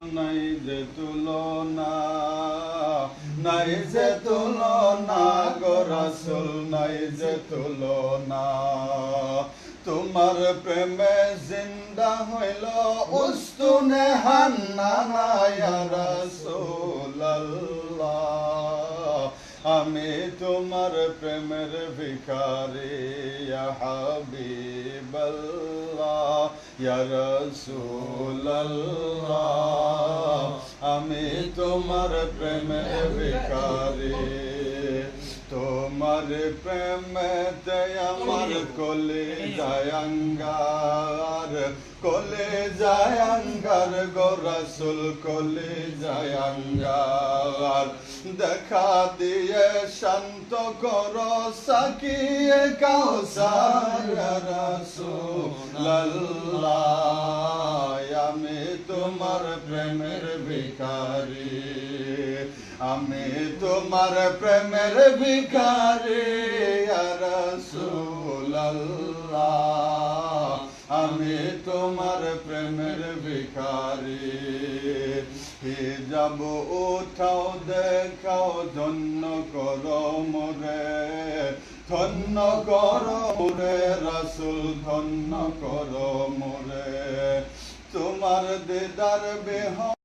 নাই যে তুলনা, নাই যে তুলনা গো রাসূল, নাই যে তুলনা। তোমার প্রেমে জিন্দা হইল উস্তুনে হান্নানা ইয়া রাসূলাল্লাহ। আমি তোমার প্রেমের ভিখারি ইয়া হাবিবাল্লাহ ইয়া রাসূলাল্লাহ। আমি তোমার প্রেমের ভিখারি, তোমার প্রেমেতে আমার কলিজায় আঙ্গার, কলিজায় আঙ্গার গো রাসূল, কলিজায় আঙ্গার। দেখা দিয়ে শান্ত করো সাকিয়ে কাউসার ইয়া রাসূলাল্লাহ। আমি তোমার প্রেমের ভিখারি, আমি তোমার প্রেমের ভিখারি ইয়া রাসূলাল্লাহ। আমি তোমার প্রেমের ভিখারি। হিজাব উঠাও দেখাও, ধন্য করো মোরে, ধন্য করো মোরে রাসূল, ধন্য করো মোরে। তোমার দিদার বিহীন